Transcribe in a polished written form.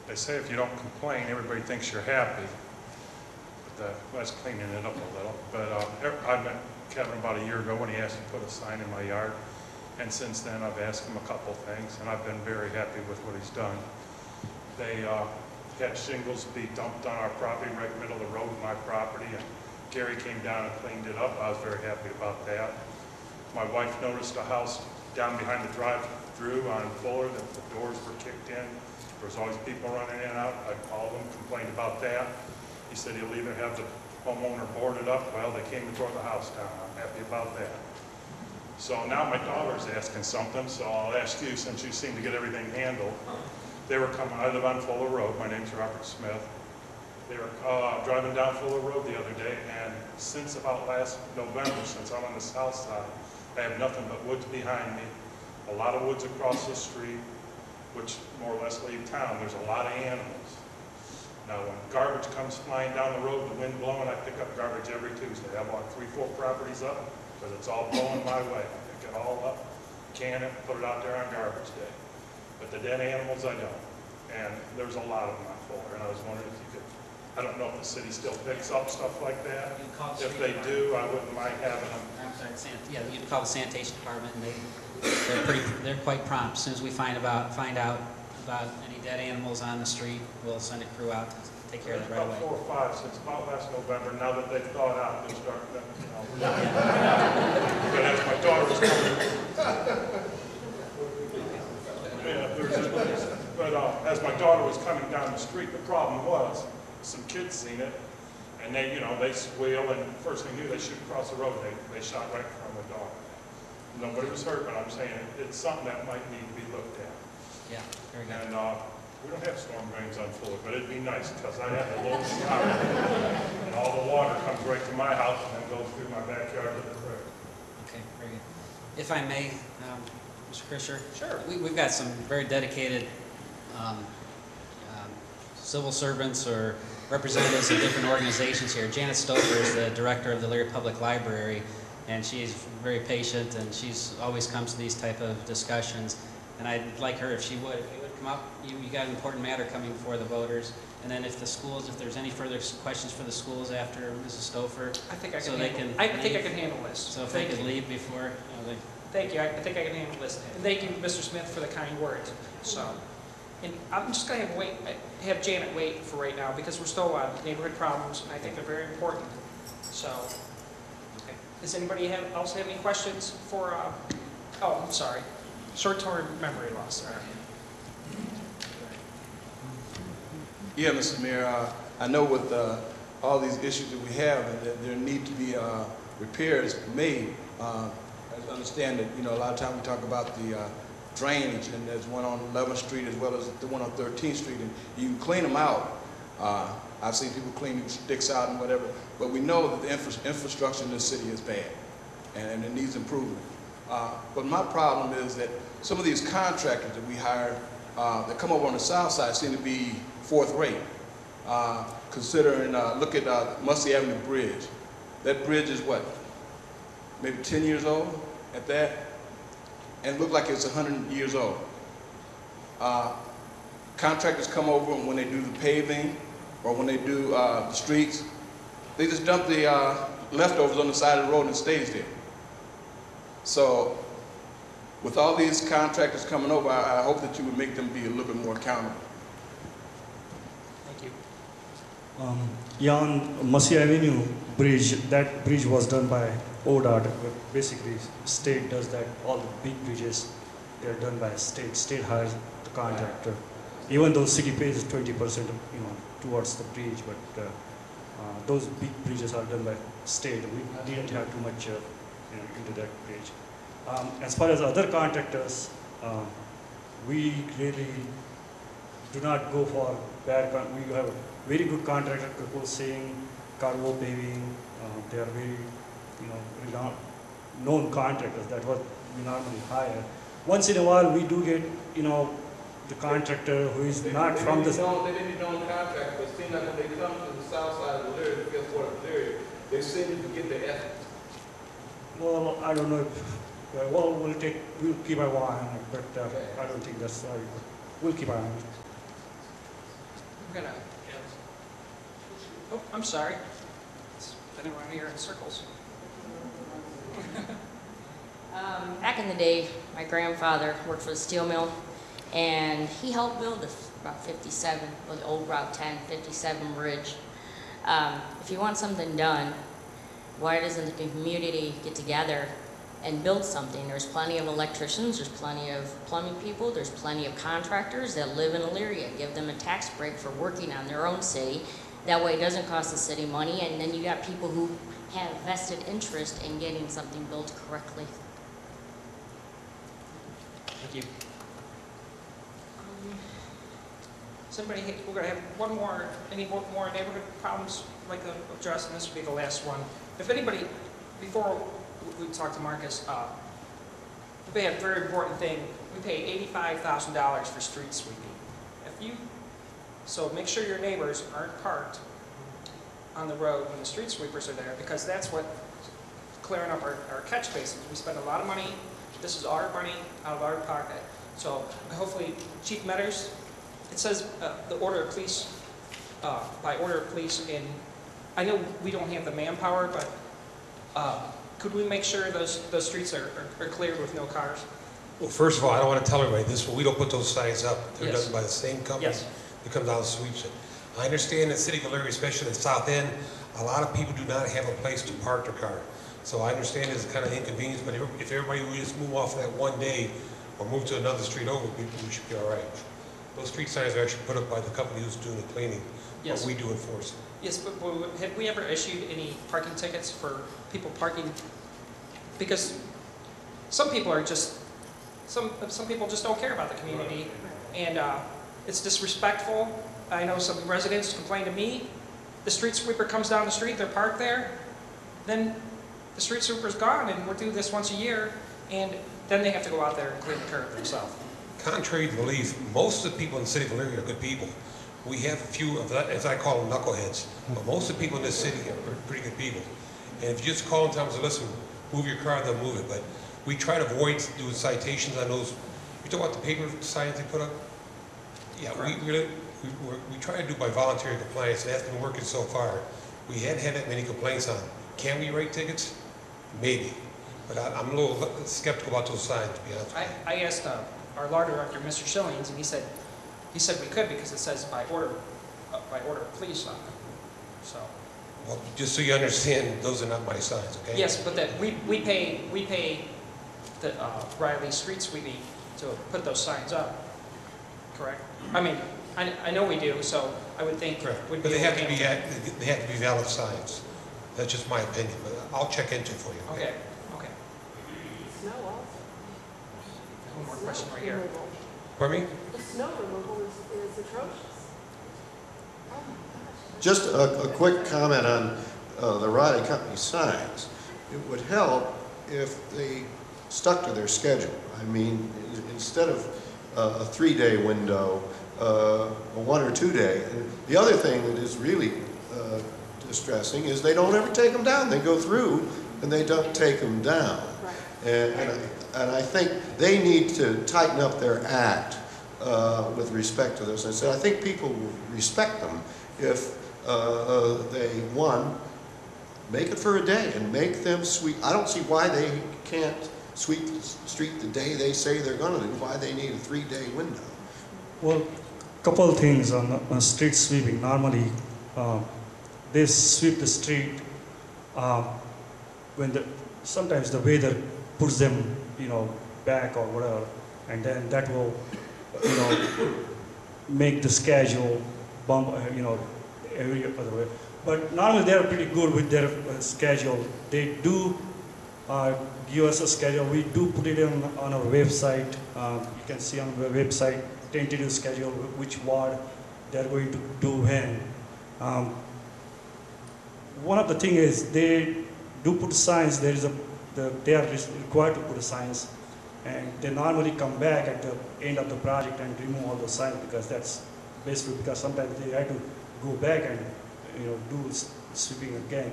they say if you don't complain, everybody thinks you're happy. But that's cleaning it up a little. But I met Kevin about a year ago when he asked me to put a sign in my yard. And since then, I've asked him a couple things, and I've been very happy with what he's done. They had shingles be dumped on our property, right in the middle of the road in my property, and Gary came down and cleaned it up. I was very happy about that. My wife noticed a house down behind the drive-through on Fuller that the doors were kicked in. There was always people running in and out. I called him, complained about that. He said he'll either have the homeowner board it up. Well, they came and tore the house down. I'm happy about that. So now my daughter's asking something, so I'll ask you, since you seem to get everything handled. They were coming, I live on Fuller Road, my name's Robert Smith. They were driving down Fuller Road the other day, and since about last November, since I'm on the south side, I have nothing but woods behind me, a lot of woods across the street, which more or less leave town. There's a lot of animals. Now when garbage comes flying down the road, the wind blowing, I pick up garbage every Tuesday. I walk 3-4 properties up, because it's all blowing my way. I pick it all up, can it, put it out there on garbage day. But the dead animals, I don't. And there's a lot of them on Fuller, and I was wondering if you could, I don't know if the city still picks up stuff like that. If they do, I wouldn't mind having them. I'm sorry, yeah, you can call the sanitation department, and they're quite prompt. As soon as we find out about any dead animals on the street, we'll send a crew out to take care of it right away. About 4 or 5 since about last November. Now that they've thawed out, they're starting to, you know. But as my daughter was coming, as my daughter was coming down the street, the problem was some kids seen it, and they, you know, they squeal, and first thing they knew, they shoot across the road. They shot right from the dog. Nobody was hurt, but I'm saying it's something that might need to be looked at. Yeah, very good. And we don't have storm drains on Fuller, but it'd be nice because I have a little shower, and all the water comes right to my house and then goes through my backyard to the creek. Okay, very good. If I may, Mr. Krischer. Sure. We've got some very dedicated civil servants or representatives of different organizations here. Janet Stouffer is the director of the Elyria Public Library, and she's very patient, and she's always comes to these type of discussions. And I'd like her, if you would come up. You got an important matter coming before the voters. And then if the schools, if there's any further questions for the schools after Mrs. Stouffer, I think I so can. they handle, can. I think I can handle this. So if they could leave before. Thank you. I think I can handle this. And thank you, Mr. Smith, for the kind words. So, and I'm just going to have Janet wait for right now because we're still on neighborhood problems, and I think they're very important. So, okay. Does anybody else have any questions for? Oh, I'm sorry. Short-term memory loss. All right. Yeah, Mr. Mayor. I know with all these issues that we have, that there need to be repairs made. I understand that, you know, a lot of times we talk about the drainage, and there's one on 11th Street as well as the one on 13th Street, and you can clean them out. I've seen people clean sticks out and whatever, but we know that the infrastructure in this city is bad, and it needs improvement. But my problem is that some of these contractors that we hire that come over on the south side seem to be fourth rate. Considering, look at Mussey Avenue Bridge. That bridge is what, maybe 10 years old at that? And it looked like it's 100 years old. Contractors come over, and when they do the paving or when they do the streets, they just dump the leftovers on the side of the road and it stays there. So with all these contractors coming over, I hope that you would make them be a little bit more accountable. Thank you. Yeah, on Mussey Avenue bridge, that bridge was done by ODOT. Basically, state does that. All the big bridges, they're done by state. State hires the contractor. Even though city pays 20%, you know, towards the bridge, but those big bridges are done by state. We didn't have too much into that bridge. As far as other contractors, we really do not go for bad. We have a very good contractor, Kakul Singh, Cargo Paving. They are very, you know, known contractors. That what we normally hire. Once in a while, we do get, you know, the contractor who is not from the. They may be known contractors, but it seems like when they come to the south side of Elyria, the fifth ward of Elyria, they seem to get the ethics. Well, I don't know if. Well, we'll keep our eye on it, but I don't think that's right. We'll keep our eye on it. gonna, oh, I'm sorry. It's been around here in circles. Back in the day, my grandfather worked for the steel mill, and he helped build the Route 57, or the old Route 10, 57 bridge. If you want something done, why doesn't the community get together and build something? There's plenty of electricians, there's plenty of plumbing people, there's plenty of contractors that live in Elyria. Give them a tax break for working on their own city. That way it doesn't cost the city money, and then you got people who have vested interest in getting something built correctly. Thank you. Somebody, we're gonna have one more, any more neighborhood problems like to address, and this will be the last one. If anybody, before we talk to Marcus, we have a very important thing. We pay $85,000 for street sweeping. So make sure your neighbors aren't parked on the road when the street sweepers are there, because that's what clearing up our catch basins. We spend a lot of money. This is our money out of our pocket. So hopefully, Chief Metters, it says the order of police, by order of police, and I know we don't have the manpower, but could we make sure those streets are cleared with no cars? Well, first of all, I don't want to tell everybody this, but we don't put those signs up. They're Yes. done by the same company Yes. that comes out and sweeps it. I understand in the city of Elyria, especially the south end, a lot of people do not have a place to park their car. So I understand it's kind of inconvenience, but if everybody would just move off that one day or move to another street over, we should be all right. Those street signs are actually put up by the company who's doing the cleaning, Yes. but we do enforce it. Yes, but have we ever issued any parking tickets for people parking? Because some people are just, some people just don't care about the community, and it's disrespectful. I know some residents complain to me. The street sweeper comes down the street, they're parked there, then the street sweeper's gone, and we're doing this once a year, and then they have to go out there and clean the curb themselves. Contrary to belief, most of the people in the city of Elyria are good people. We have a few of that, as I call them, knuckleheads. But most of the people in this city are pretty good people. And if you just call them and tell them, say, listen, move your car, they'll move it. But we try to avoid doing citations on those. You talk about the paper signs they put up? Yeah, we try to do by voluntary compliance, and that's been working so far. We hadn't had that many complaints on. Can we write tickets? Maybe. But I'm a little skeptical about those signs, to be honest. I asked our law director, Mr. Schillings, and he said we could because it says by order of police on it. So. Well, just so you understand, those are not my signs, okay? Yes, but that we pay the Riley Street Sweeping to put those signs up. Correct. I mean, I know we do, so I would think. Correct. Would But they have okay. to be valid signs. That's just my opinion, but I'll check into it for you. Okay. Okay. Snow also. One more question right here. Removal. Pardon me? The snow removal is atrocious. Oh my gosh. Just a quick comment on the Riley Company signs. It would help if they stuck to their schedule. I mean, instead of a 3-day window, a 1 or 2 day. The other thing that is really distressing is they don't ever take them down. They go through and they don't take them down. Right. And I think they need to tighten up their act with respect to this. And so I think people will respect them if they, one, make it for a day and make them sweep. I don't see why they can't sweep the street the day they say they're going to do, why they need a 3-day window. Well, couple of things on street sweeping. Normally, they sweep the street when sometimes the weather puts them, back or whatever, and then that will, make the schedule bump, every other way. But normally they are pretty good with their schedule. They do give us a schedule. We do put it on our website. You can see on the website tentative schedule which ward they're going to do when. One of the things is they do put signs. They are required to put signs, and they normally come back at the end of the project and remove all the signs, because that's basically because sometimes they have to go back and do sweeping again.